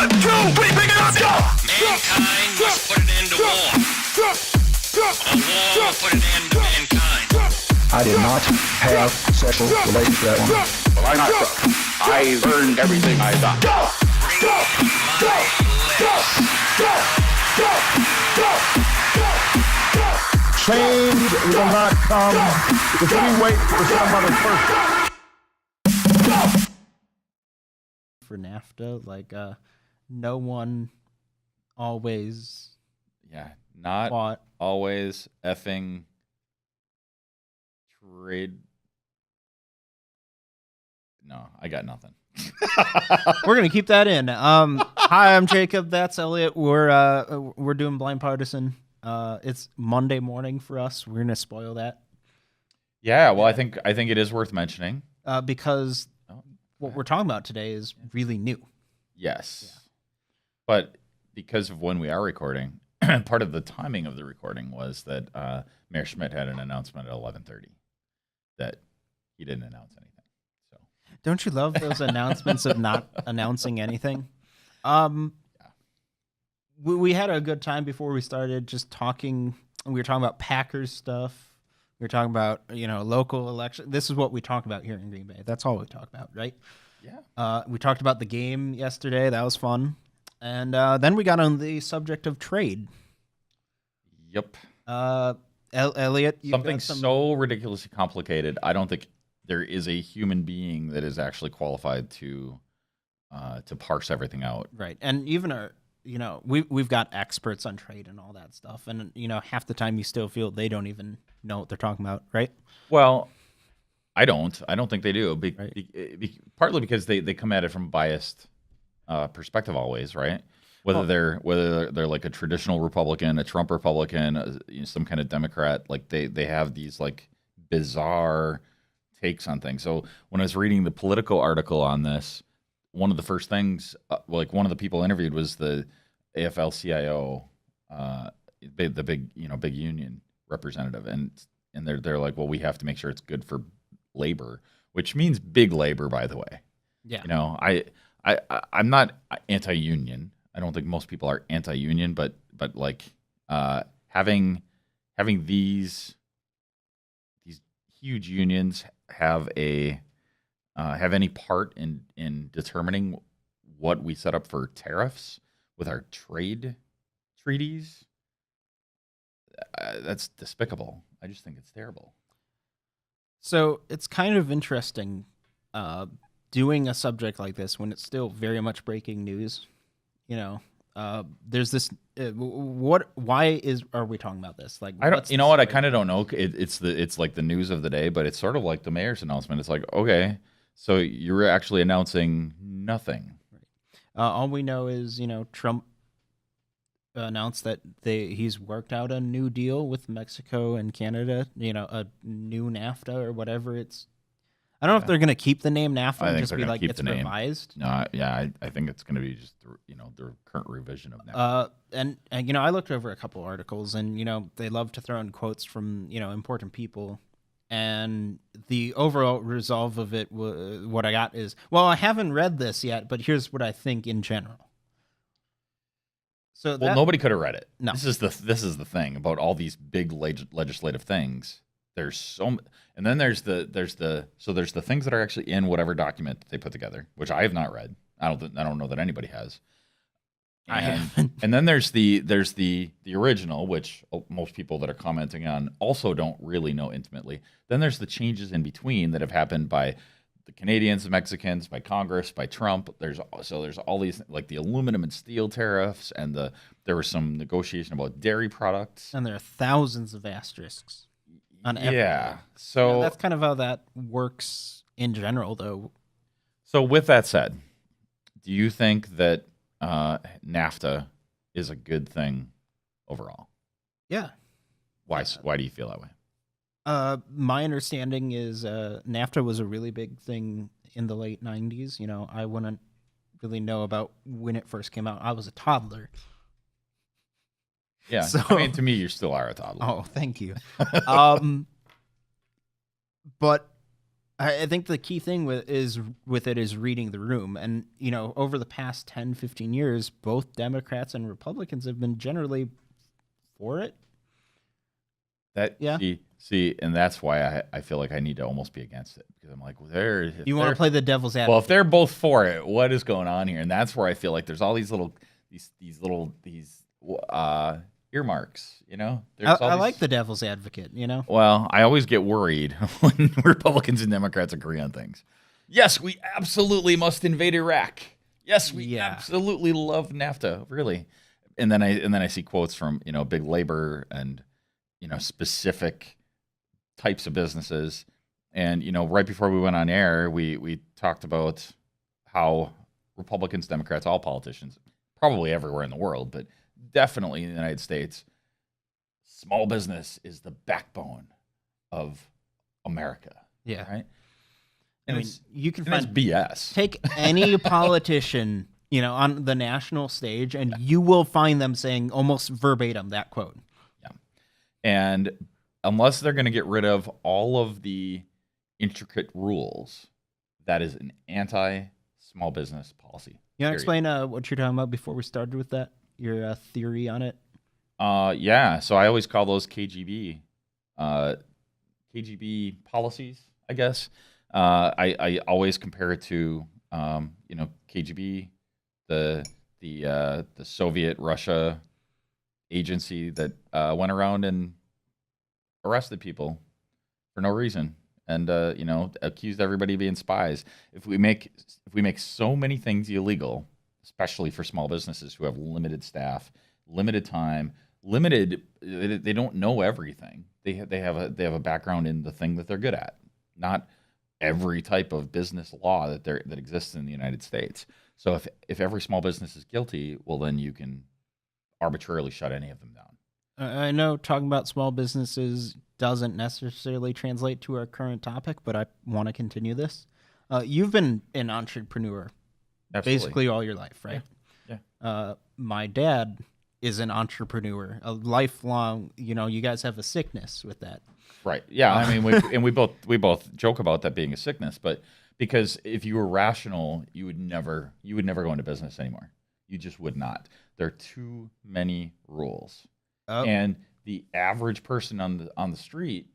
1, 2, 3, pick it up, go! Mankind must put an end to war. A war will put an end to mankind. I did not have sexual relations with that woman. Well, I'm not drunk. I learned everything I got. Go! Go! Go! Go! Go! Go! Go! Go! Change will not come if we wait for some other person. For NAFTA, like no one always not fought. always effing trade. No, I got nothing. We're gonna keep that in. Hi, I'm Jacob. That's Elliot. We're doing Blind Partisan. It's Monday morning for us. We're gonna spoil that. Yeah, well, I think it is worth mentioning because what we're talking about today is really new. Yes, but because of when we are recording, part of the timing of the recording was that Mayor Schmidt had an announcement at 11:30 that he didn't announce anything. So don't you love those announcements of not announcing anything? We had a good time before we started just talking. We were talking about Packers stuff. We were talking about, local election. This is what we talk about here in Green Bay. That's all we talk about, right? Yeah. We talked about the game yesterday. That was fun. And then we got on the subject of trade. Yep. Elliot, something so ridiculously complicated. I don't think there is a human being that is actually qualified to parse everything out. Right. And even we've got experts on trade and all that stuff. And, half the time you still feel they don't even know what they're talking about, right? Well, I don't think they do. Partly because they come at it from a biased perspective always, right? Whether they're like a traditional Republican, a Trump Republican, some kind of Democrat, like they have these like bizarre takes on things. So when I was reading the Politico article on this, one of the first things, one of the people interviewed was the AFL-CIO, the big union representative, and they're like, well, we have to make sure it's good for labor, which means big labor, by the way. Yeah. I'm not anti-union. I don't think most people are anti-union, but like having these huge unions have any part in determining what we set up for tariffs with our trade treaties, that's despicable. I just think it's terrible. So it's kind of interesting doing a subject like this when it's still very much breaking news. There's this. Why are we talking about this? Like, I don't. You know what? I kind of don't know. It's like the news of the day, but it's sort of like the mayor's announcement. It's like, okay, so you're actually announcing nothing. All we know is Trump announced that he's worked out a new deal with Mexico and Canada. A new Nafta or whatever it's. I don't know if they're going to keep the name Nafta and just be like it's revised. No, yeah, I think it's going to be just the current revision of Nafta. And I looked over a couple articles, and they love to throw in quotes from important people, and the overall resolve of it, what I got is, well, I haven't read this yet, but here's what I think in general. So nobody could have read it. No. This is the thing about all these big legislative things. There's so, and then there's the things that are actually in whatever document that they put together, which I have not read. I don't know that anybody has. I haven't. And then there's the original, which most people that are commenting on also don't really know intimately. Then there's the changes in between that have happened by the Canadians, the Mexicans, by Congress, by Trump. There's all these, like the aluminum and steel tariffs, and there was some negotiation about dairy products. And there are thousands of asterisks on everything. Yeah. So that's kind of how that works in general, though. So with that said, do you think that NAFTA is a good thing overall? Yeah. Why do you feel that way? My understanding is NAFTA was a really big thing in the late 90s. I wouldn't really know about when it first came out. I was a toddler. Yeah, so, I mean, to me, you still are a toddler. Oh, thank you. But I think the key thing with it is reading the room. And, over the past 10, 15 years, both Democrats and Republicans have been generally for it. Yeah. See, and that's why I feel like I need to almost be against it, because I'm like, You want to play the devil's advocate. Well, if they're both for it, what is going on here? And that's where I feel like there's all these earmarks, I like the devil's advocate, Well, I always get worried when Republicans and Democrats agree on things. Yes, we absolutely must invade Iraq. Yes, we absolutely love NAFTA, really. And then I see quotes from, big labor and, specific types of businesses. And, right before we went on air, we talked about how Republicans, Democrats, all politicians, probably everywhere in the world, but definitely in the United States, small business is the backbone of America. Yeah. Right? And you can find BS. Take any politician, on the national stage, and you will find them saying almost verbatim that quote. Yeah. And unless they're going to get rid of all of the intricate rules, that is an anti-small business policy. You want to explain what you're talking about before we started with that? Your theory on it? Yeah. So I always call those KGB policies, I guess. I always compare it to, KGB, the Soviet Russia agency that went around and arrested people for no reason, and accused everybody of being spies. If we make so many things illegal, especially for small businesses who have limited staff, limited time, they don't know everything. They have a background in the thing that they're good at, not every type of business law that exists in the United States. So if every small business is guilty, well, then you can arbitrarily shut any of them down. I know talking about small businesses doesn't necessarily translate to our current topic, but I want to continue this. You've been an entrepreneur basically all your life, right? Yeah. My dad is an entrepreneur, a lifelong, you guys have a sickness with that. Right. Yeah. I mean, we both joke about that being a sickness, but because if you were rational, you would never go into business anymore. You just would not. There are too many rules. Oh. And the average person on the street,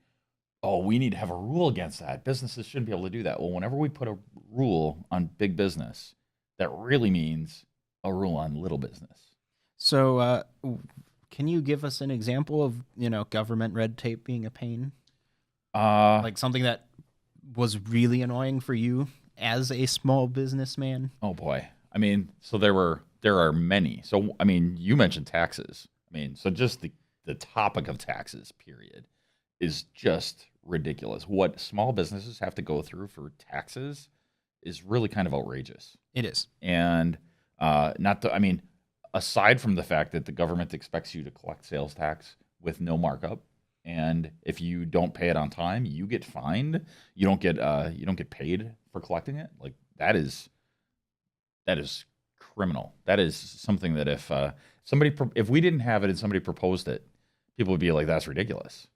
we need to have a rule against that. Businesses shouldn't be able to do that. Well, whenever we put a rule on big business, that really means a rule on little business. So, can you give us an example of, government red tape being a pain? Like something that was really annoying for you as a small businessman? Oh boy. I mean, so there are many. So, I mean, you mentioned taxes. I mean, so just the topic of taxes, period, is just ridiculous. What small businesses have to go through for taxes is really kind of outrageous. It is. And aside from the fact that the government expects you to collect sales tax with no markup, and if you don't pay it on time, you get fined. You don't get paid for collecting it. Like that is criminal. That is something that if we didn't have it and somebody proposed it, people would be like, "That's ridiculous."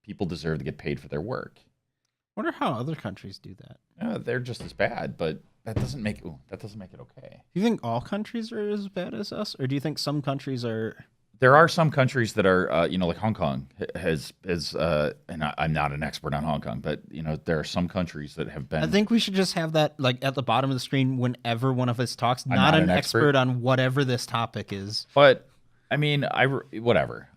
People deserve to get paid for their work. I wonder how other countries do that. They're just as bad, but that doesn't make it okay. Do you think all countries are as bad as us, or do you think some countries are? There are some countries that are, like Hong Kong has, and I'm not an expert on Hong Kong, but there are some countries that have been. I think we should just have that like at the bottom of the screen whenever one of us talks. Not an expert on whatever this topic is. But I mean, whatever.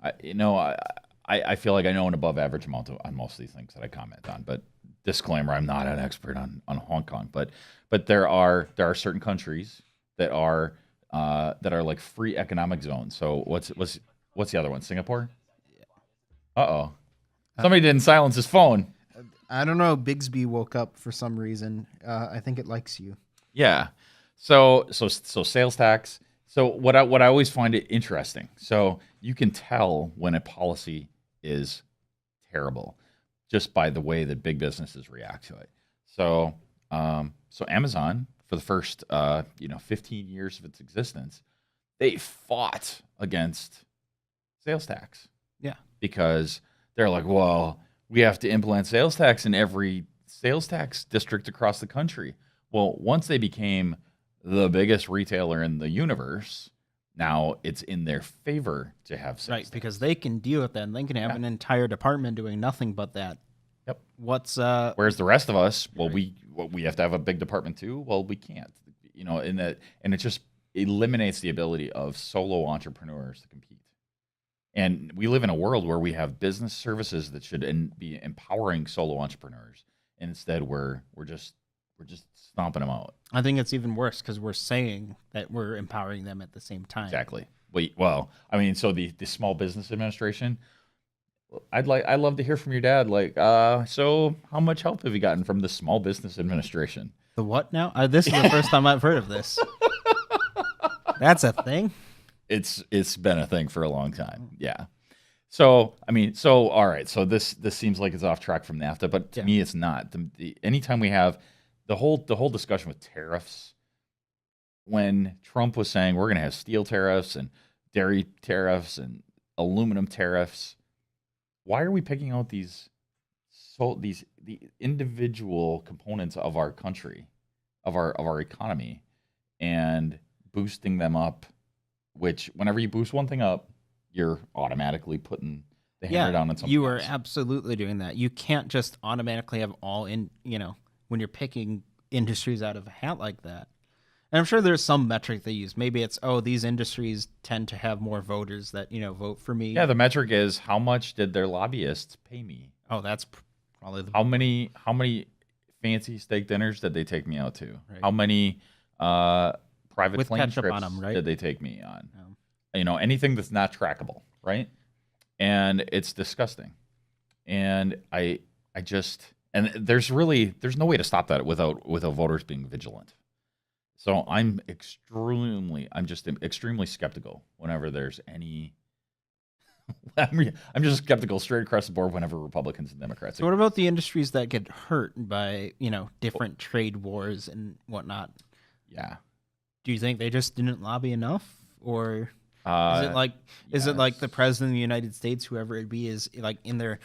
I feel like I know an above average amount on most of these things that I comment on. But disclaimer: I'm not an expert on Hong Kong. But there are certain countries that are like free economic zones. So what's the other one? Singapore? Uh-oh. Somebody didn't silence his phone. I don't know. Bigsby woke up for some reason. I think it likes you. Yeah. So sales tax. So what I always find it interesting. So you can tell when a policy is terrible just by the way that big businesses react to it. So Amazon, for the first 15 years of its existence, they fought against sales tax. Yeah. Because they're like, well, we have to implement sales tax in every sales tax district across the country. Well, once they became the biggest retailer in the universe, now it's in their favor to have sales Right, tax. because they can deal with that, and they can have an entire department doing nothing but that. Yep. What's Whereas the rest of us, well, we have to have a big department too. Well, we can't, and it just eliminates the ability of solo entrepreneurs to compete. And we live in a world where we have business services that should be empowering solo entrepreneurs, and instead we're just stomping them out. I think it's even worse because we're saying that we're empowering them at the same time. Exactly. Well, I mean, so the Small Business Administration. I'd love to hear from your dad. Like, so how much help have you gotten from the Small Business Administration? The what now? This is the first time I've heard of this. That's a thing? It's been a thing for a long time. Yeah. So, I mean, all right. So this seems like it's off track from NAFTA, but to me, it's not. Anytime we have the whole discussion with tariffs, when Trump was saying we're going to have steel tariffs and dairy tariffs and aluminum tariffs, why are we picking out the individual components of our country, of our economy, and boosting them up? Which, whenever you boost one thing up, you're automatically putting the hammer down on something you are else. absolutely doing that. You can't just automatically have all in, when you're picking industries out of a hat like that. And I'm sure there's some metric they use. Maybe it's, these industries tend to have more voters that, vote for me. Yeah, the metric is how much did their lobbyists pay me? Oh, that's probably the... How many fancy steak dinners did they take me out to? Right. How many private With plane ketchup trips on 'em, right? did they take me on? Anything that's not trackable, right? And it's disgusting. And I just, and there's no way to stop that without voters being vigilant. So I'm just extremely skeptical whenever there's any. I'm just skeptical straight across the board whenever Republicans and Democrats. So what about the industries that get hurt by, different trade wars and whatnot? Yeah. Do you think they just didn't lobby enough, or is it like the president of the United States, whoever it be, is like in their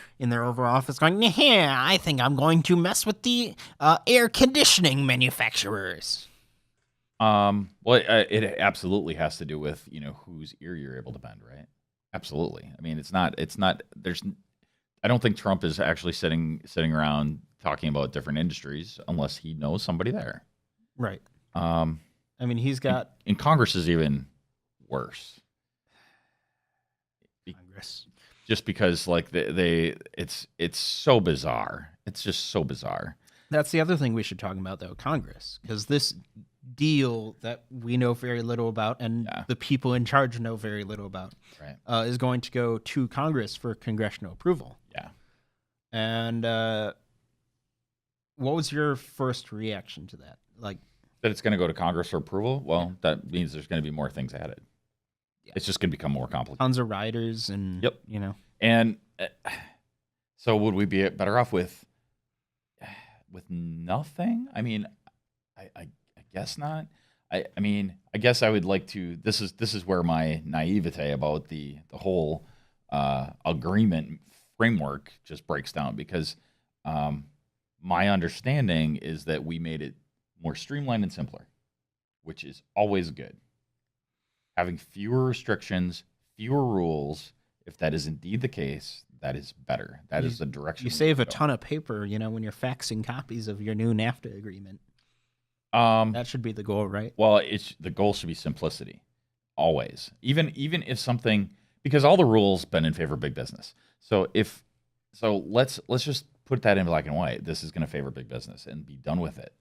Oval Office going, yeah, I think I'm going to mess with the air conditioning manufacturers? Well, it absolutely has to do with whose ear you're able to bend, right? Absolutely. I mean, it's not. I don't think Trump is actually sitting around talking about different industries unless he knows somebody there. Right. I mean, he's got... And Congress is even worse. Congress. Just because, like, it's so bizarre. It's just so bizarre. That's the other thing we should talk about, though, Congress. Because this deal that we know very little about and the people in charge know very little about is going to go to Congress for congressional approval. Yeah. And what was your first reaction to that? Like, that it's going to go to Congress for approval? Well, that means there's going to be more things added. Yeah. It's just going to become more complicated. Tons of riders and, And so would we be better off with nothing? I mean, I guess not. I mean, I guess I would like to. This is where my naivete about the whole agreement framework just breaks down, because my understanding is that we made it more streamlined and simpler, which is always good. Having fewer restrictions, fewer rules, if that is indeed the case, that is better. That is the direction. You save a ton of paper, when you're faxing copies of your new NAFTA agreement. That should be the goal, right? Well, the goal should be simplicity, always. Even if something, because all the rules been in favor of big business. So let's just put that in black and white. This is going to favor big business and be done with it,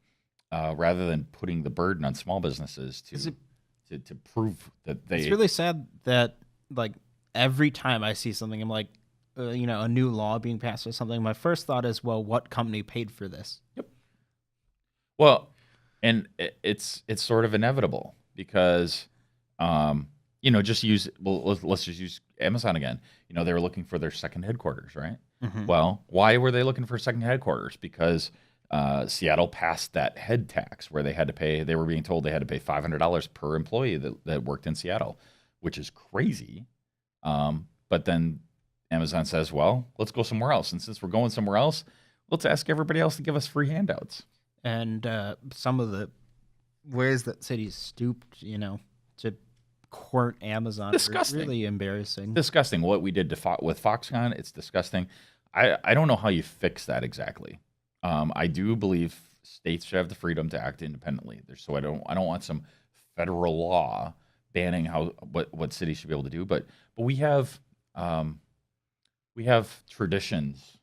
rather than putting the burden on small businesses to prove that they. It's really sad that, like, every time I see something, I'm like, a new law being passed or something, my first thought is, well, what company paid for this? Yep. Well, and it's sort of inevitable because, let's just use Amazon again. They were looking for their second headquarters, right? Mm-hmm. Well, why were they looking for a second headquarters? Because Seattle passed that head tax where they were being told they had to pay $500 per employee that worked in Seattle, which is crazy. But then Amazon says, well, let's go somewhere else. And since we're going somewhere else, let's ask everybody else to give us free handouts. And some of the ways that cities stooped, to court Amazon Disgusting. are really embarrassing. Disgusting what we did with Foxconn. It's disgusting. I don't know how you fix that exactly. I do believe states should have the freedom to act independently. So I don't want some federal law banning what cities should be able to do. But we have traditions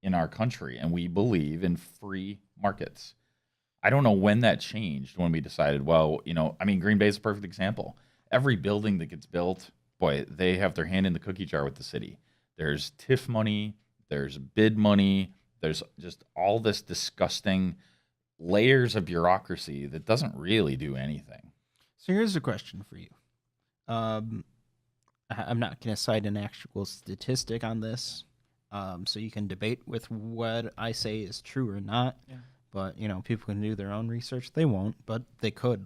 in our country, and we believe in free markets. I don't know when that changed, when we decided, Green Bay is a perfect example. Every building that gets built, boy, they have their hand in the cookie jar with the city. There's TIF money, there's bid money, there's just all this disgusting layers of bureaucracy that doesn't really do anything. So here's a question for you. I'm not going to cite an actual statistic on this, so you can debate with what I say is true or not. Yeah. But, people can do their own research. They won't, but they could.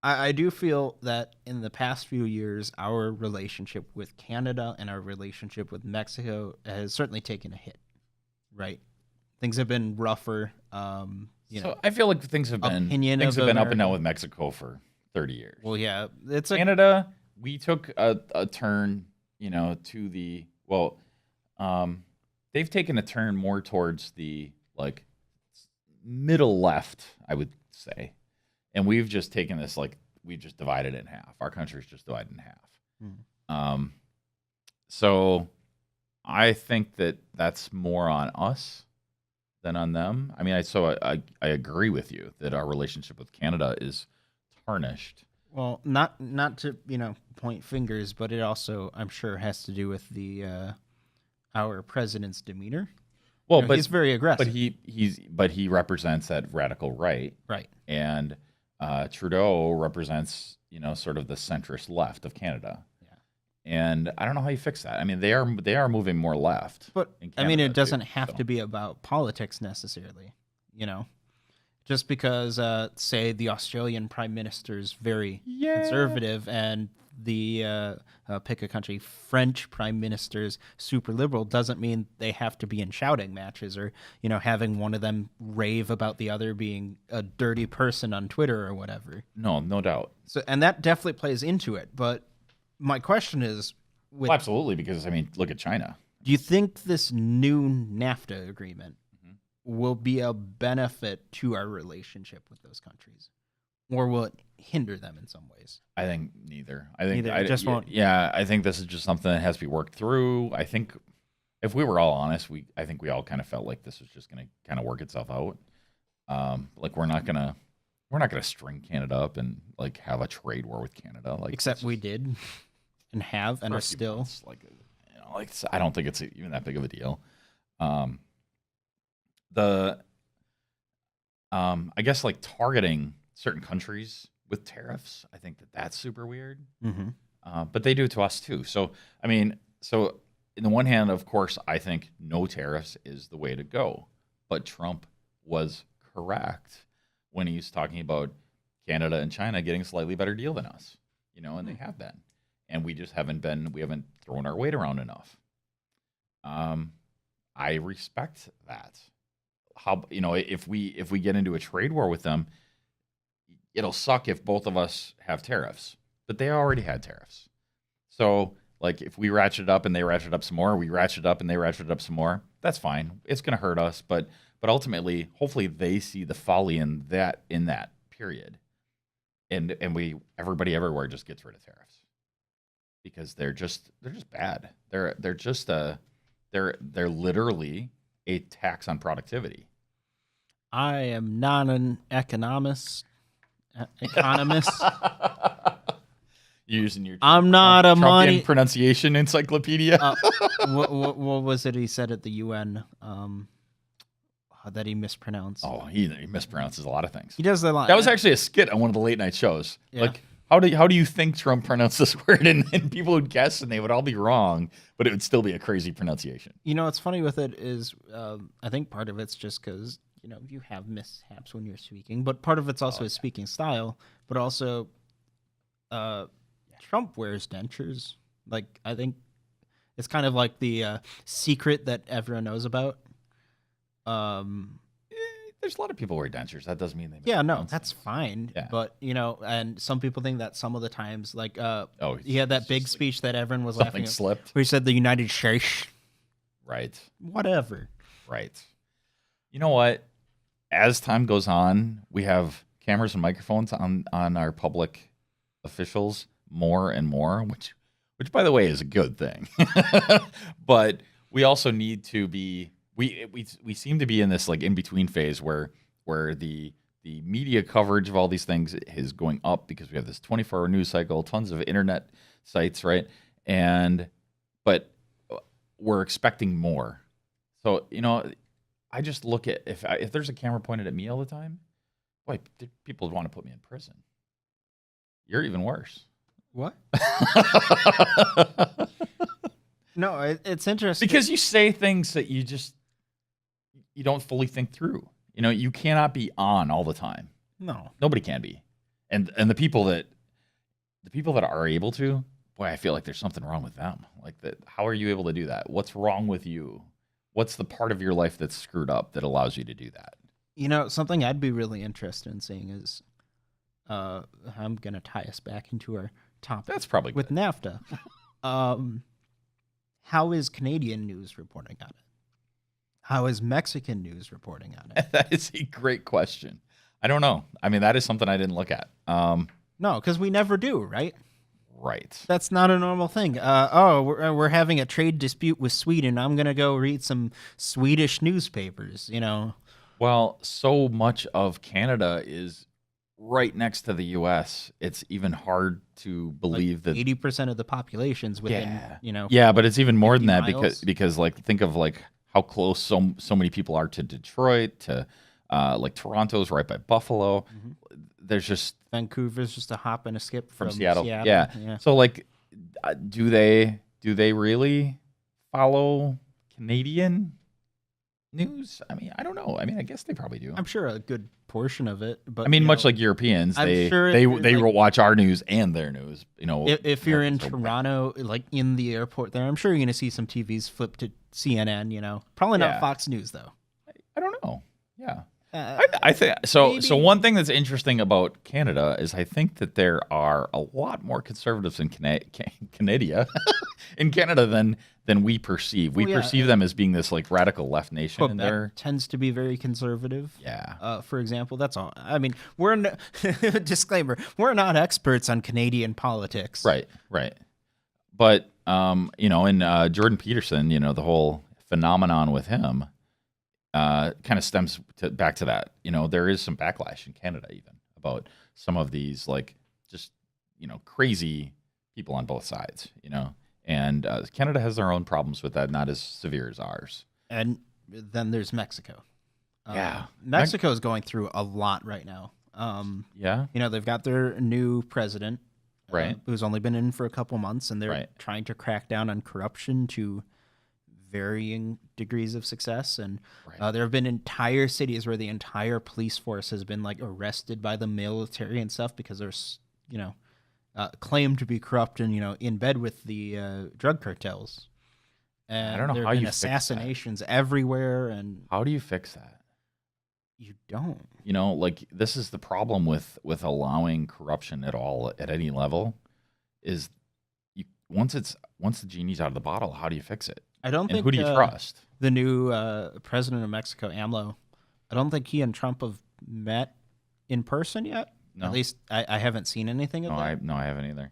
I do feel that in the past few years, our relationship with Canada and our relationship with Mexico has certainly taken a hit, right? Things have been rougher. So I feel like things have been up and down with Mexico for 30 years. Well, yeah, Canada. We took a turn, to the they've taken a turn more towards the middle left, I would say, and we've just taken this we just divided it in half. Our country's just divided in half. So I think that's more on us than on them. I mean, I agree with you that our relationship with Canada is tarnished. Well, not to point fingers, but it also, I'm sure, has to do with our president's demeanor. Well, but he's very aggressive. But he represents that radical right, right? And Trudeau represents sort of the centrist left of Canada. And I don't know how you fix that. I mean, they are moving more left. But Canada, it doesn't have to be about politics necessarily. Just because, say, the Australian Prime Minister is very conservative, and the pick a country, French Prime Minister's super liberal, doesn't mean they have to be in shouting matches or having one of them rave about the other being a dirty person on Twitter or whatever. No doubt. So, and that definitely plays into it. But my question is, absolutely, because look at China. Do you think this new NAFTA agreement will be a benefit to our relationship with those countries, or will it hinder them in some ways? I think neither. I think I just won't. Yeah, I think this is just something that has to be worked through. I think if we were all honest, I think we all kind of felt like this was just going to kind of work itself out. We're not gonna string Canada up and have a trade war with Canada. Except we did, and have, and are still. Months, I don't think it's even that big of a deal. I guess targeting certain countries with tariffs, I think that's super weird. Mm-hmm. But they do it to us too. So in the one hand, of course, I think no tariffs is the way to go. But Trump was correct when he's talking about Canada and China getting a slightly better deal than us, and they have been, and we just haven't thrown our weight around enough. I respect that. How if we get into a trade war with them, it'll suck if both of us have tariffs, but they already had tariffs. So if we ratchet it up and they ratchet up some more, we ratchet up and they ratchet up some more, that's fine. It's going to hurt us, but ultimately, hopefully they see the folly in that period. And everybody everywhere just gets rid of tariffs because they're just bad. They're literally a tax on productivity. I am not an economist. Using your I'm not a Trumpian money pronunciation encyclopedia. what was it he said at the UN that he mispronounced? Oh, he mispronounces a lot of things. He does that a lot. That was actually a skit on one of the late night shows. Yeah. How do you think Trump pronounced this word? And people would guess, and they would all be wrong, but it would still be a crazy pronunciation. What's funny with it is, I think part of it's just because you have mishaps when you're speaking, but part of it's also his speaking style. But also, Trump wears dentures. I think It's kind of like the secret that everyone knows about. There's a lot of people wear dentures. That doesn't mean they. Yeah, no, mispronounce that's things. fine. Yeah. But and some people think that some of the times, like, he it's had that big just like speech that everyone was laughing Something at, slipped. where he said the United States, Right. whatever. Right. You know what? As time goes on, we have cameras and microphones on our public officials more and more, which by the way is a good thing. But we also need to be we seem to be in this like in between phase where the media coverage of all these things is going up because we have this 24-hour news cycle, tons of internet sites, right? But we're expecting more. So, I just look at if there's a camera pointed at me all the time, boy, people would want to put me in prison. You're even worse. What? No, it's interesting. Because you say things that you don't fully think through. You cannot be on all the time. No. Nobody can be. And the people that are able to, boy, I feel like there's something wrong with them. Like that, how are you able to do that? What's wrong with you? What's the part of your life that's screwed up that allows you to do that? Something I'd be really interested in seeing is, I'm gonna tie us back into our topic. That's probably with good. NAFTA. How is Canadian news reporting on it? How is Mexican news reporting on it? That is a great question. I don't know. I mean, that is something I didn't look at. No, because we never do, right? Right. That's not a normal thing. We're having a trade dispute with Sweden. I'm gonna go read some Swedish newspapers. Well, so much of Canada is right next to the U.S. It's even hard to believe that 80% of the population's within. Yeah, but it's even more than 50 that miles. because like think of like how close so many people are to Detroit, to like Toronto's right by Buffalo. Mm-hmm. There's just Vancouver's just a hop and a skip from Seattle. Yeah. So like, do they really follow Canadian news? I mean, I don't know. I mean, I guess they probably do. I'm sure a good portion of it, but I mean, much like Europeans, I'm they sure they if they you're, like- watch our news and their news. if you're in so- Toronto, like in the airport there, I'm sure you're gonna see some TVs flip to CNN. Probably not Yeah. Fox News though. I don't know. Yeah. Uh, I think so. maybe- So one thing that's interesting about Canada is I think that there are a lot more conservatives in Canada, in Canada than we perceive. We Well, yeah, perceive them as being this like radical left nation, and Quebec they're tends to be very conservative. yeah. For example, that's all. I mean, disclaimer: we're not experts on Canadian politics. Right. But and Jordan Peterson, the whole phenomenon with him kind of stems back to that. There is some backlash in Canada even about some of these like just crazy people on both sides. And Canada has their own problems with that, not as severe as ours. And then there's Mexico. Yeah. Mexico is going through a lot right now. Yeah. They've got their new president, Right. who's only been in for a couple months, and they're Right. trying to crack down on corruption to varying degrees of success. And Right. there have been entire cities where the entire police force has been like arrested by the military and stuff because they're, claimed to be corrupt and in bed with the drug cartels. And don't know there how have been you fix that. assassinations everywhere, and How do you fix that? you don't. Like this is the problem with allowing corruption at all at any level is once the genie's out of the bottle, how do you fix it? I don't And think who do you trust? the new president of Mexico, AMLO, I don't think he and Trump have met in person yet. No. At least I haven't seen anything of that. I haven't either.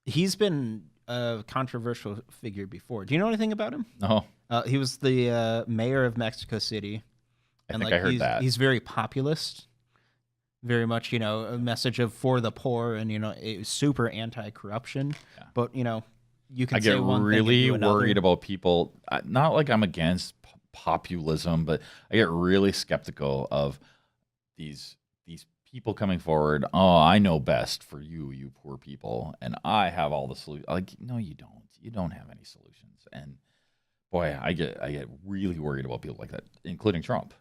He's been a controversial figure before. Do you know anything about him? No. He was the mayor of Mexico City. I think I heard that. He's very populist, very much, a message of for the poor and, super anti-corruption. Yeah. But, you can I say get one thing and really do another. worried about people. Not like I'm against populism, but I get really skeptical of these people coming forward. Oh, I know best for you poor people, and I have all the solutions. Like, no, you don't. You don't have any solutions. And boy, I get really worried about people like that, including Trump.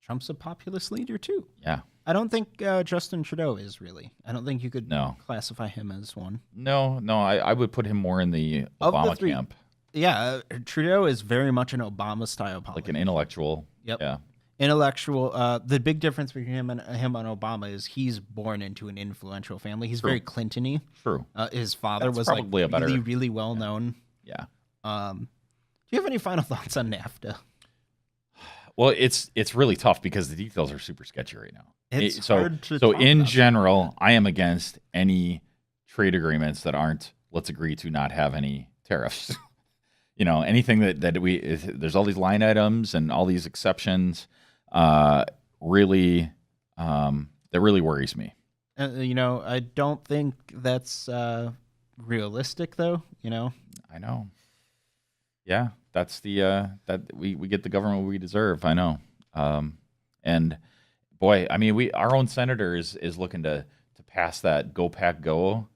Trump's a populist leader too. Yeah. I don't think Justin Trudeau is really. I don't think you could classify him as one. No, I would put him more in the Obama camp. Yeah, Trudeau is very much an Obama-style politician. Like an intellectual. Yep. Yeah. Intellectual. The big difference between him and Obama is he's born into an influential family. He's very Clinton-y. True. His father was probably like really, really well known. Yeah. Do you have any final thoughts on NAFTA? Well, it's really tough because the details are super sketchy right now. It's hard to so talk in about. general, I am against any trade agreements that aren't let's agree to not have any tariffs. Anything that there's all these line items and all these exceptions. Really, that really worries me. I don't think that's realistic, though. I know. Yeah, that's the that we get the government we deserve. I know. And boy, I mean, our own senator is looking to pass that Go Pack Go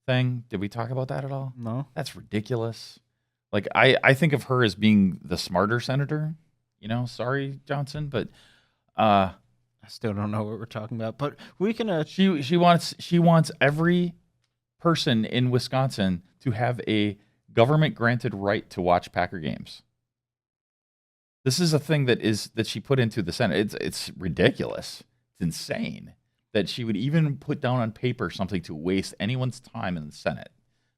thing. Did we talk about that at all? No. That's ridiculous. Like I think of her as being the smarter senator. Sorry, Johnson, but I still don't know what we're talking about. But we can. She wants every person in Wisconsin to have a government granted right to watch Packer games. This is a thing that she put into the Senate. It's ridiculous. It's insane that she would even put down on paper something to waste anyone's time in the Senate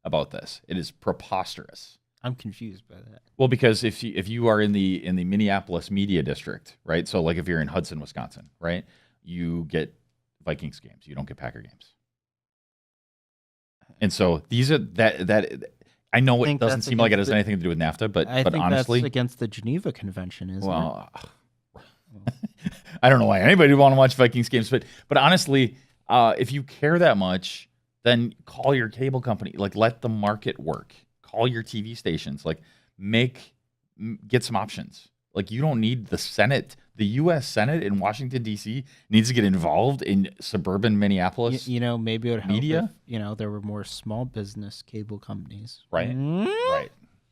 about this. It is preposterous. I'm confused by that. Well, because if you are in the Minneapolis media district, right? So like if you're in Hudson, Wisconsin, right? You get Vikings games. You don't get Packer games. And so these are that I know it doesn't seem like it has anything to do with NAFTA, but honestly, that's against the Geneva Convention, isn't it? I don't know why anybody would want to watch Vikings games, but honestly, if you care that much, then call your cable company. Like, let the market work. Call your TV stations. Like, get some options. Like, you don't need the Senate. The U.S. Senate in Washington, D.C. needs to get involved in suburban Minneapolis. Maybe it would help media. If, there were more small business cable companies. Right. Right.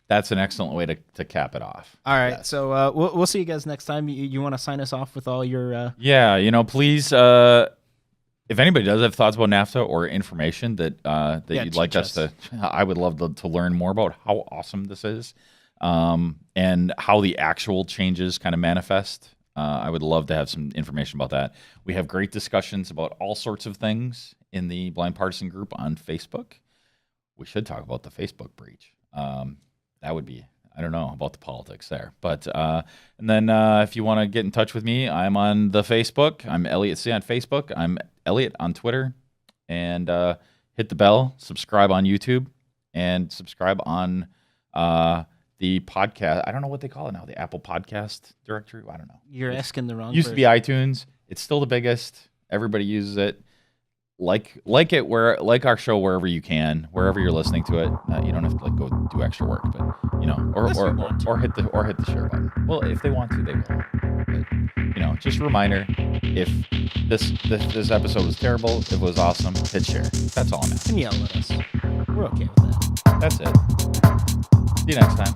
That's an excellent way to cap it off. All right. Yes. So we'll see you guys next time. You want to sign us off with all your... Yeah. Please, if anybody does have thoughts about NAFTA or information that you'd like us to... I would love to learn more about how awesome this is and how the actual changes kind of manifest. I would love to have some information about that. We have great discussions about all sorts of things in the Blind Partisan group on Facebook. We should talk about the Facebook breach. That would be, I don't know about the politics there. But, and then if you want to get in touch with me, I'm on the Facebook. I'm Elliot C on Facebook. I'm Elliot on Twitter. And hit the bell, subscribe on YouTube, and subscribe on the podcast. I don't know what they call it now. The Apple Podcast Directory. I don't know. You're asking the wrong Used to be iTunes. It's still the biggest. Everybody uses it. Like our show wherever you can, wherever you're listening to it. You don't have to go do extra work, but or hit the share button. Well, if they want to, they will. But just a reminder: if this episode was terrible, if it was awesome, hit share. That's all I'm asking. And yell at us. We're okay with that. That's it. See you next time.